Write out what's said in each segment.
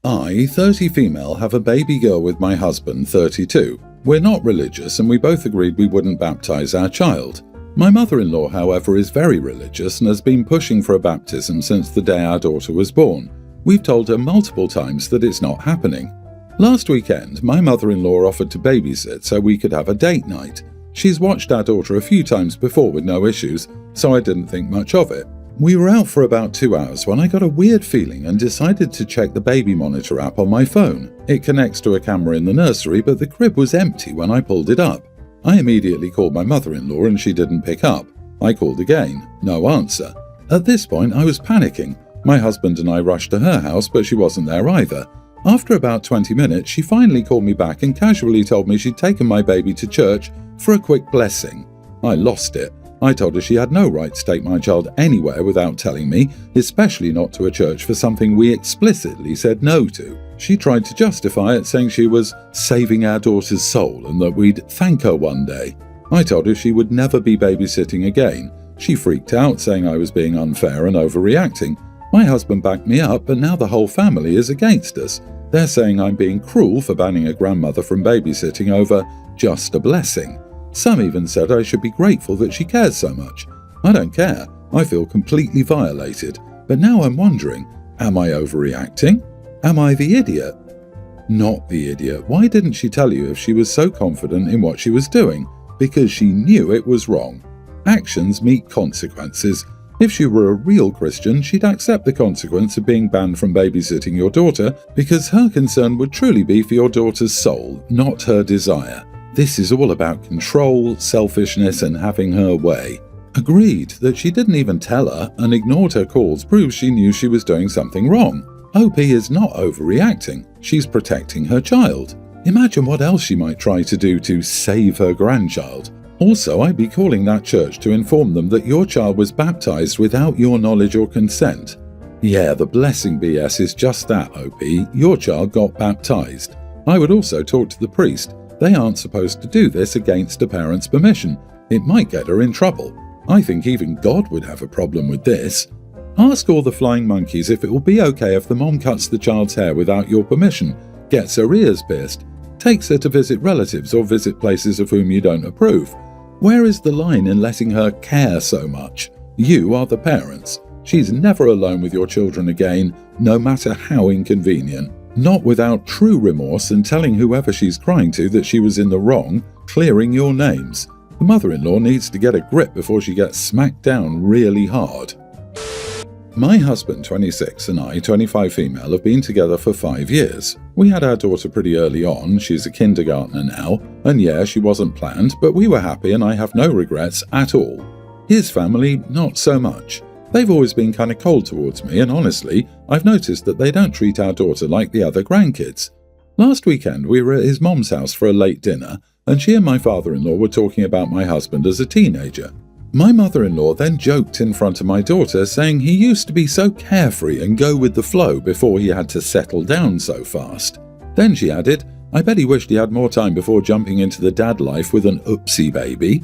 I, 30 female, have a baby girl with my husband, 32. We're not religious and we both agreed we wouldn't baptize our child. My mother-in-law, however, is very religious and has been pushing for a baptism since the day our daughter was born. We've told her multiple times that it's not happening. Last weekend, my mother-in-law offered to babysit so we could have a date night. She's watched our daughter a few times before with no issues, so I didn't think much of it. We were out for about 2 hours when I got a weird feeling and decided to check the baby monitor app on my phone. It connects to a camera in the nursery, but the crib was empty when I pulled it up. I immediately called my mother-in-law and she didn't pick up. I called again. No answer. At this point, I was panicking. My husband and I rushed to her house, but she wasn't there either. After about 20 minutes, she finally called me back and casually told me she'd taken my baby to church for a quick blessing. I lost it. I told her she had no right to take my child anywhere without telling me, especially not to a church for something we explicitly said no to. She tried to justify it, saying she was saving our daughter's soul and that we'd thank her one day. I told her she would never be babysitting again. She freaked out, saying I was being unfair and overreacting. My husband backed me up, but now the whole family is against us. They're saying I'm being cruel for banning a grandmother from babysitting over just a blessing. Some even said I should be grateful that she cares so much. I don't care. I feel completely violated. But now I'm wondering, am I overreacting? Am I the idiot? Not the idiot. Why didn't she tell you if she was so confident in what she was doing? Because she knew it was wrong. Actions meet consequences. If she were a real Christian, she'd accept the consequence of being banned from babysitting your daughter because her concern would truly be for your daughter's soul, not her desire. This is all about control, selfishness, and having her way. Agreed. That she didn't even tell her and ignored her calls proves she knew she was doing something wrong. OP is not overreacting. She's protecting her child. Imagine what else she might try to do to save her grandchild. Also, I'd be calling that church to inform them that your child was baptized without your knowledge or consent. Yeah, the blessing BS is just that, OP. Your child got baptized. I would also talk to the priest. They aren't supposed to do this against a parent's permission. It might get her in trouble. I think even God would have a problem with this. Ask all the flying monkeys if it will be okay if the mom cuts the child's hair without your permission, gets her ears pierced, takes her to visit relatives or visit places of whom you don't approve. Where is the line in letting her care so much? You are the parents. She's never alone with your children again, no matter how inconvenient. Not without true remorse and telling whoever she's crying to that she was in the wrong, clearing your names. The mother-in-law needs to get a grip before she gets smacked down really hard. My husband, 26, and I, 25 female, have been together for 5 years. We had our daughter pretty early on, she's a kindergartner now, and yeah, she wasn't planned, but we were happy and I have no regrets at all. His family, not so much. They've always been kind of cold towards me, and honestly, I've noticed that they don't treat our daughter like the other grandkids. Last weekend, we were at his mom's house for a late dinner, and she and my father-in-law were talking about my husband as a teenager. My mother-in-law then joked in front of my daughter, saying he used to be so carefree and go with the flow before he had to settle down so fast. Then she added, I bet he wished he had more time before jumping into the dad life with an oopsie baby.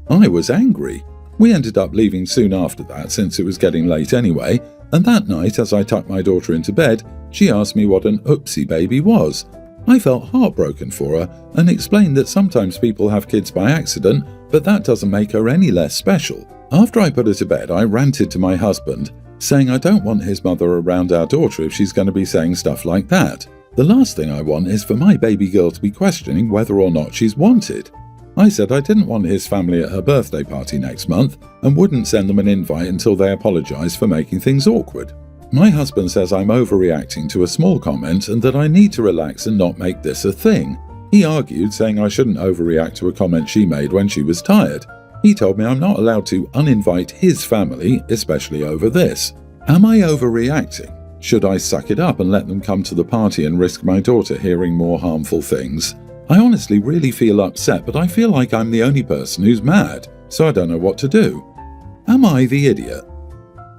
I was angry. We ended up leaving soon after that since it was getting late anyway, and that night as I tucked my daughter into bed, she asked me what an oopsie baby was. I felt heartbroken for her and explained that sometimes people have kids by accident, but that doesn't make her any less special. After I put her to bed, I ranted to my husband, saying I don't want his mother around our daughter if she's going to be saying stuff like that. The last thing I want is for my baby girl to be questioning whether or not she's wanted. I said I didn't want his family at her birthday party next month and wouldn't send them an invite until they apologised for making things awkward. My husband says I'm overreacting to a small comment and that I need to relax and not make this a thing. He argued, saying I shouldn't overreact to a comment she made when she was tired. He told me I'm not allowed to uninvite his family, especially over this. Am I overreacting? Should I suck it up and let them come to the party and risk my daughter hearing more harmful things? I honestly really feel upset, but I feel like I'm the only person who's mad, so I don't know what to do. Am I the idiot?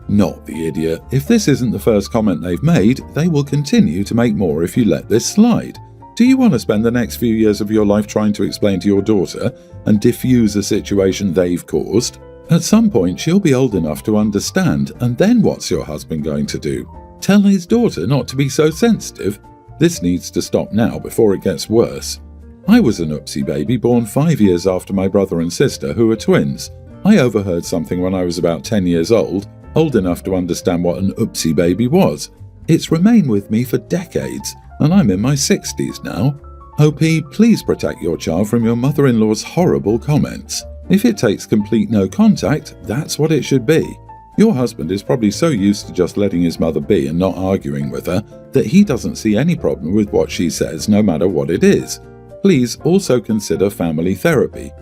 Not the idiot. If this isn't the first comment they've made, they will continue to make more if you let this slide. Do you want to spend the next few years of your life trying to explain to your daughter and diffuse a situation they've caused? At some point, she'll be old enough to understand, and then what's your husband going to do? Tell his daughter not to be so sensitive? This needs to stop now before it gets worse. I was an oopsie baby born 5 years after my brother and sister, who are twins. I overheard something when I was about 10 years old enough to understand what an oopsie baby was. It's remained with me for decades, and I'm in my 60s now. OP, please protect your child from your mother-in-law's horrible comments. If it takes complete no contact, that's what it should be. Your husband is probably so used to just letting his mother be and not arguing with her that he doesn't see any problem with what she says, no matter what it is. Please also consider family therapy.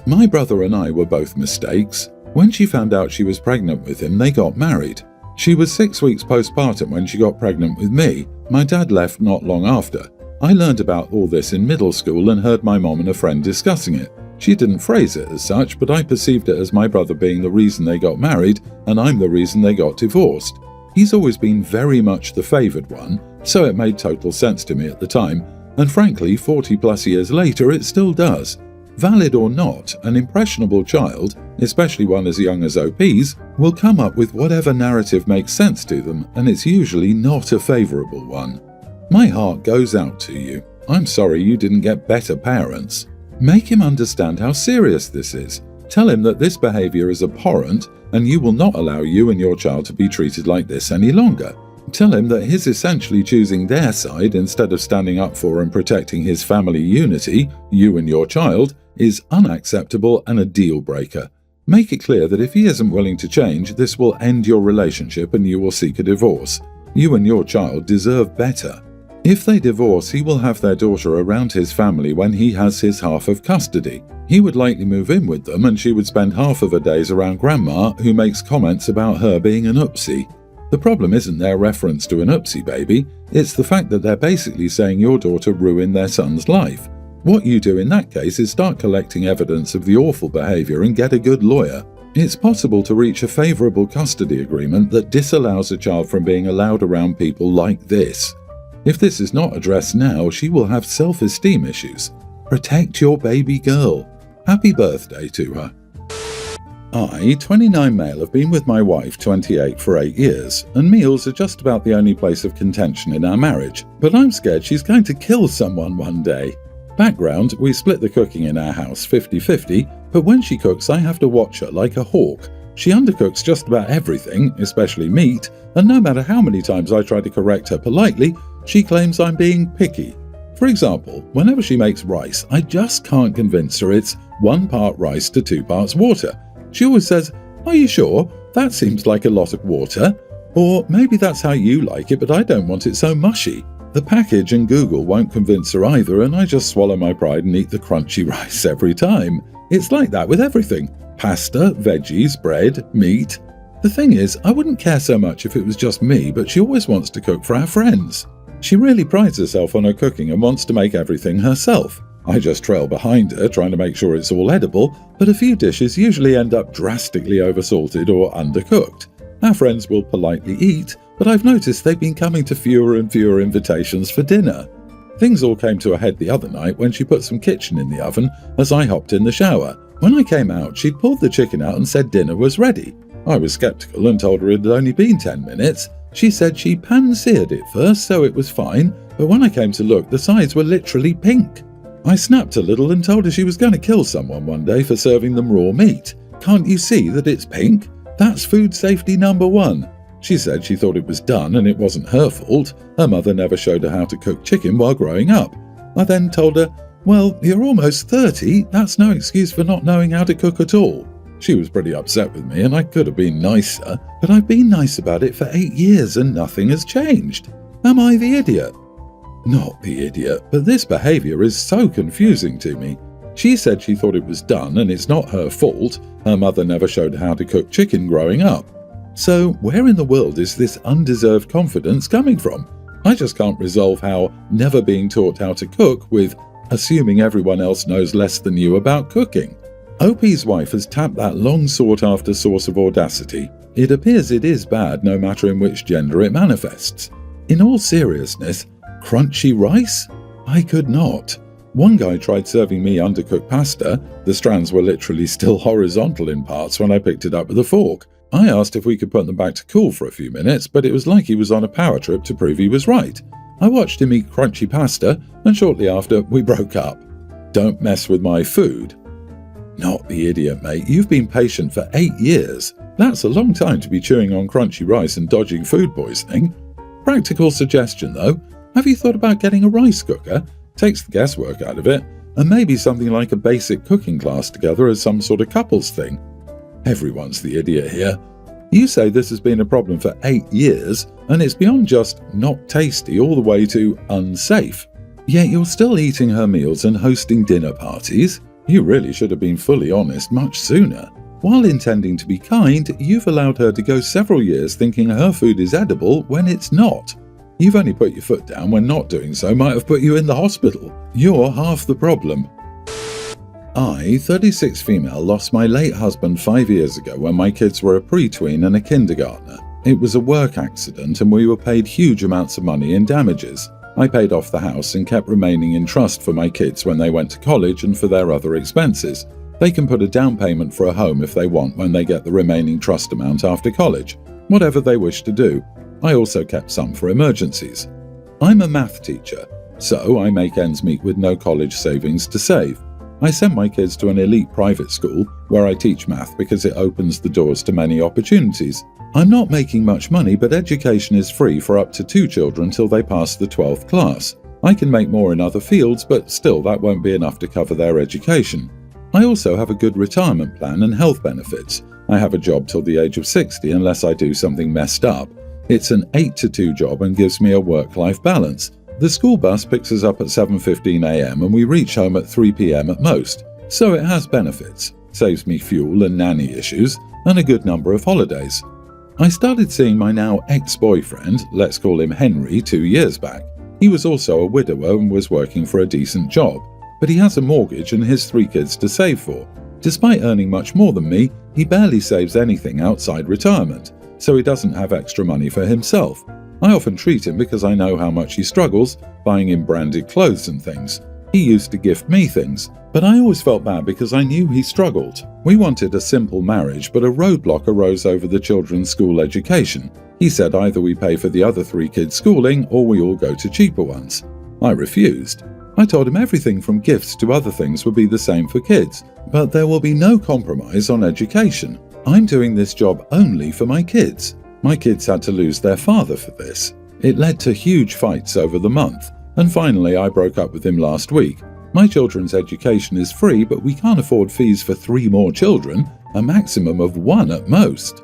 My brother and I were both mistakes. When she found out she was pregnant with him, they got married. She was 6 weeks postpartum when she got pregnant with me. My dad left not long after. I learned about all this in middle school and heard my mom and a friend discussing it. She didn't phrase it as such, but I perceived it as my brother being the reason they got married and I'm the reason they got divorced. He's always been very much the favoured one, so it made total sense to me at the time, and frankly, 40 plus years later it still does. Valid or not, an impressionable child, especially one as young as OP's, will come up with whatever narrative makes sense to them, and it's usually not a favourable one. My heart goes out to you. I'm sorry you didn't get better parents. Make him understand how serious this is. Tell him that this behaviour is abhorrent and you will not allow you and your child to be treated like this any longer. Tell him that his essentially choosing their side instead of standing up for and protecting his family unity, you and your child, is unacceptable and a deal breaker. Make it clear that if he isn't willing to change, this will end your relationship and you will seek a divorce. You and your child deserve better. If they divorce, he will have their daughter around his family when he has his half of custody. He would likely move in with them and she would spend half of her days around grandma, who makes comments about her being an oopsie. The problem isn't their reference to an oopsie baby, it's the fact that they're basically saying your daughter ruined their son's life. What you do in that case is start collecting evidence of the awful behaviour and get a good lawyer. It's possible to reach a favourable custody agreement that disallows a child from being allowed around people like this. If this is not addressed now, she will have self-esteem issues. Protect your baby girl. Happy birthday to her. I, 29 male, have been with my wife, 28, for 8 years, and meals are just about the only place of contention in our marriage, but I'm scared she's going to kill someone one day. Background, we split the cooking in our house 50-50, but when she cooks I have to watch her like a hawk. She undercooks just about everything, especially meat, and no matter how many times I try to correct her politely, she claims I'm being picky. For example, whenever she makes rice, I just can't convince her it's 1 part rice to 2 parts water. She always says, "Are you sure? That seems like a lot of water." Or, "Maybe that's how you like it, but I don't want it so mushy." The package and Google won't convince her either, and I just swallow my pride and eat the crunchy rice every time. It's like that with everything. Pasta, veggies, bread, meat. The thing is, I wouldn't care so much if it was just me, but she always wants to cook for our friends. She really prides herself on her cooking and wants to make everything herself. I just trail behind her, trying to make sure it's all edible, but a few dishes usually end up drastically oversalted or undercooked. Our friends will politely eat, but I've noticed they've been coming to fewer and fewer invitations for dinner. Things all came to a head the other night when she put some kitchen in the oven as I hopped in the shower. When I came out, she'd pulled the chicken out and said dinner was ready. I was skeptical and told her it had only been 10 minutes. She said she pan-seared it first, so it was fine, but when I came to look, the sides were literally pink. I snapped a little and told her she was going to kill someone one day for serving them raw meat. "Can't you see that it's pink? That's food safety number 1. She said she thought it was done and it wasn't her fault. Her mother never showed her how to cook chicken while growing up. I then told her, "Well, you're almost 30, that's no excuse for not knowing how to cook at all." She was pretty upset with me and I could have been nicer, but I've been nice about it for 8 years and nothing has changed. Am I the idiot? Not the idiot, but this behaviour is so confusing to me. She said she thought it was done and it's not her fault. Her mother never showed her how to cook chicken growing up. So where in the world is this undeserved confidence coming from? I just can't resolve how never being taught how to cook with assuming everyone else knows less than you about cooking. OP's wife has tapped that long sought after source of audacity. It appears it is bad no matter in which gender it manifests. In all seriousness, crunchy rice? I could not. One guy tried serving me undercooked pasta. The strands were literally still horizontal in parts when I picked it up with a fork. I asked if we could put them back to cool for a few minutes, but it was like he was on a power trip to prove he was right. I watched him eat crunchy pasta, and shortly after, we broke up. Don't mess with my food. Not the idiot, mate. You've been patient for 8 years. That's a long time to be chewing on crunchy rice and dodging food poisoning. Practical suggestion, though. Have you thought about getting a rice cooker? Takes the guesswork out of it. And maybe something like a basic cooking class together as some sort of couples thing. Everyone's the idiot here. You say this has been a problem for 8 years, and it's beyond just not tasty all the way to unsafe. Yet you're still eating her meals and hosting dinner parties. You really should have been fully honest much sooner. While intending to be kind, you've allowed her to go several years thinking her food is edible when it's not. You've only put your foot down when not doing so might have put you in the hospital. You're half the problem. I, 36 female, lost my late husband 5 years ago when my kids were a pre-tween and a kindergartner. It was a work accident and we were paid huge amounts of money in damages. I paid off the house and kept remaining in trust for my kids when they went to college and for their other expenses. They can put a down payment for a home if they want when they get the remaining trust amount after college. Whatever they wish to do. I also kept some for emergencies. I'm a math teacher, so I make ends meet with no college savings to save. I sent my kids to an elite private school where I teach math because it opens the doors to many opportunities. I'm not making much money, but education is free for up to 2 children till they pass the 12th class. I can make more in other fields, but still that won't be enough to cover their education. I also have a good retirement plan and health benefits. I have a job till the age of 60 unless I do something messed up. It's an 8 to 2 job and gives me a work-life balance. The school bus picks us up at 7:15 a.m. and we reach home at 3 p.m. at most, so it has benefits, saves me fuel and nanny issues, and a good number of holidays. I started seeing my now ex-boyfriend, let's call him Henry, 2 years back. He was also a widower and was working for a decent job, but he has a mortgage and his 3 kids to save for. Despite earning much more than me, he barely saves anything outside retirement, so he doesn't have extra money for himself. I often treat him because I know how much he struggles, buying him branded clothes and things. He used to gift me things, but I always felt bad because I knew he struggled. We wanted a simple marriage, but a roadblock arose over the children's school education. He said either we pay for the other 3 kids' schooling or we all go to cheaper ones. I refused. I told him everything from gifts to other things would be the same for kids, but there will be no compromise on education. I'm doing this job only for my kids. My kids had to lose their father for this. It led to huge fights over the month, and finally I broke up with him last week. My children's education is free, but we can't afford fees for 3 more children, a maximum of 1 at most.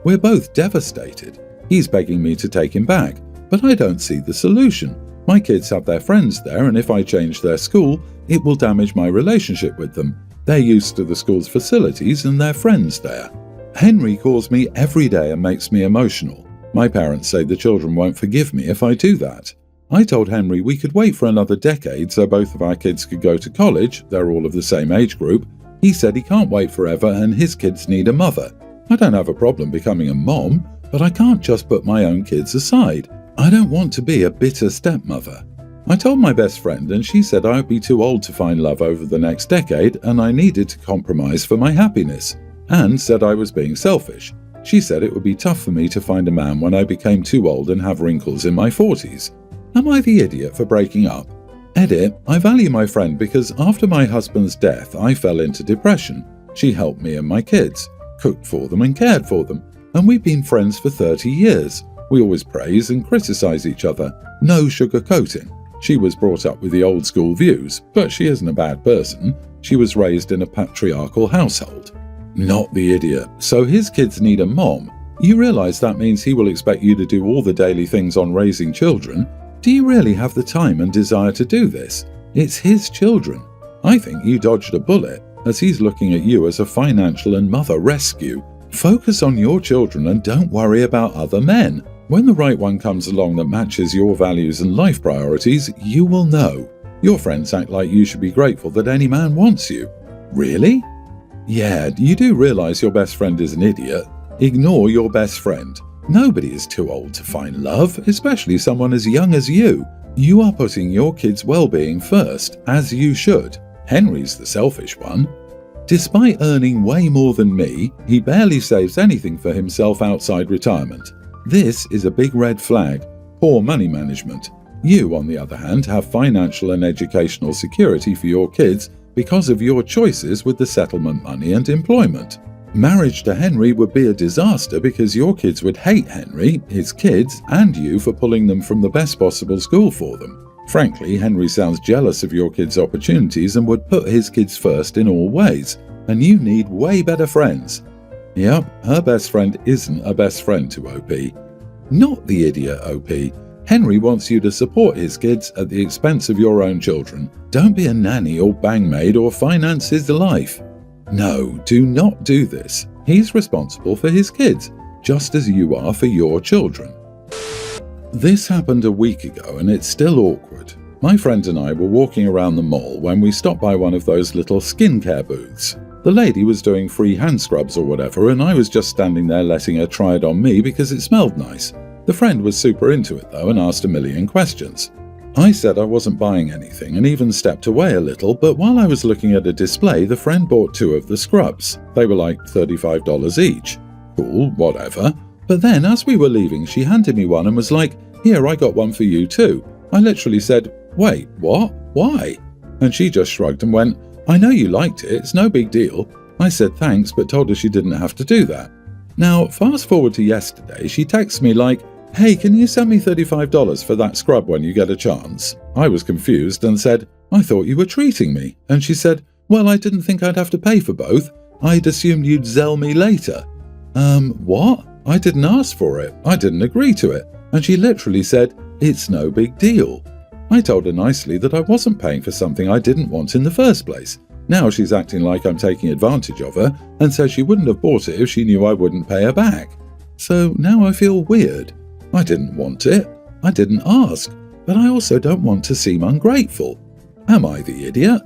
We're both devastated. He's begging me to take him back, but I don't see the solution. My kids have their friends there, and if I change their school, it will damage my relationship with them. They're used to the school's facilities and their friends there. Henry calls me every day and makes me emotional. My parents say the children won't forgive me if I do that. I told Henry we could wait for another decade so both of our kids could go to college, they're all of the same age group. He said he can't wait forever and his kids need a mother. I don't have a problem becoming a mom, but I can't just put my own kids aside. I don't want to be a bitter stepmother. I told my best friend and she said I would be too old to find love over the next decade and I needed to compromise for my happiness, and said I was being selfish. She said it would be tough for me to find a man when I became too old and have wrinkles in my 40s. Am I the idiot for breaking up? Edit, I value my friend because after my husband's death I fell into depression. She helped me and my kids, cooked for them and cared for them, and we've been friends for 30 years. We always praise and criticize each other, no sugarcoating. She was brought up with the old school views, but she isn't a bad person. She was raised in a patriarchal household. Not the idiot. So his kids need a mom. You realize that means he will expect you to do all the daily things on raising children. Do you really have the time and desire to do this? It's his children. I think you dodged a bullet, as he's looking at you as a financial and mother rescue. Focus on your children and don't worry about other men. When the right one comes along that matches your values and life priorities, you will know. Your friends act like you should be grateful that any man wants you. Really? Yeah, you do realize your best friend is an idiot. Ignore your best friend. Nobody is too old to find love, especially someone as young as you. You are putting your kids' well-being first, as you should. Henry's the selfish one. Despite earning way more than me, he barely saves anything for himself outside retirement. This is a big red flag. Poor money management. You, on the other hand, have financial and educational security for your kids because of your choices with the settlement money and employment. Marriage to Henry would be a disaster because your kids would hate Henry, his kids, and you for pulling them from the best possible school for them. Frankly, Henry sounds jealous of your kids' opportunities and would put his kids first in all ways, and you need way better friends. Yep, her best friend isn't a best friend to OP. Not the idiot, OP. Henry wants you to support his kids at the expense of your own children. Don't be a nanny or bangmaid or finance his life. No, do not do this. He's responsible for his kids, just as you are for your children. This happened a week ago and it's still awkward. My friend and I were walking around the mall when we stopped by one of those little skincare booths. The lady was doing free hand scrubs or whatever, and I was just standing there letting her try it on me because it smelled nice. The friend was super into it though and asked a million questions. I said I wasn't buying anything and even stepped away a little, but while I was looking at a display, the friend bought 2 of the scrubs. They were like $35 each. Cool, whatever. But then as we were leaving, she handed me one and was like, "Here, I got one for you too." I literally said, "Wait, what? Why?" And she just shrugged and went, "I know you liked it, it's no big deal." I said thanks, but told her she didn't have to do that. Now, fast forward to yesterday, she texts me like, "Hey, can you send me $35 for that scrub when you get a chance?" I was confused and said, "I thought you were treating me." And she said, "Well, I didn't think I'd have to pay for both. I'd assumed you'd Zelle me later." What? I didn't ask for it. I didn't agree to it. And she literally said, "It's no big deal." I told her nicely that I wasn't paying for something I didn't want in the first place. Now she's acting like I'm taking advantage of her and says she wouldn't have bought it if she knew I wouldn't pay her back. So now I feel weird. I didn't want it. I didn't ask. But I also don't want to seem ungrateful. Am I the idiot?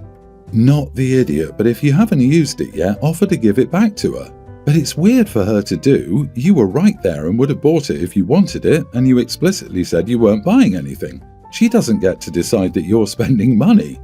Not the idiot, but if you haven't used it yet, offer to give it back to her. But it's weird for her to do. You were right there and would have bought it if you wanted it, and you explicitly said you weren't buying anything. She doesn't get to decide that you're spending money.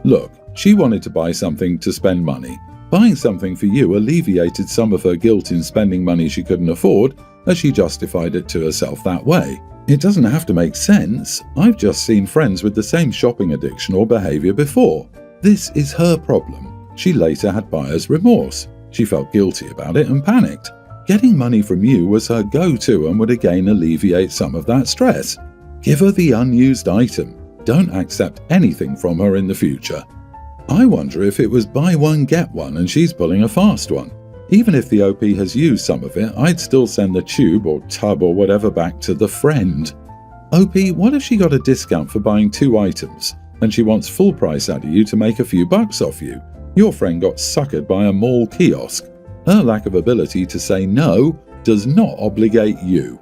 Look, she wanted to buy something to spend money. Buying something for you alleviated some of her guilt in spending money she couldn't afford, as she justified it to herself that way. It doesn't have to make sense. I've just seen friends with the same shopping addiction or behavior before. This is her problem. She later had buyer's remorse. She felt guilty about it and panicked. Getting money from you was her go-to and would again alleviate some of that stress. Give her the unused item. Don't accept anything from her in the future. I wonder if it was buy one get one and she's pulling a fast one. Even if the OP has used some of it, I'd still send the tube or tub or whatever back to the friend. OP, what if she got a discount for buying 2 items and she wants full price out of you to make a few bucks off you? Your friend got suckered by a mall kiosk. Her lack of ability to say no does not obligate you.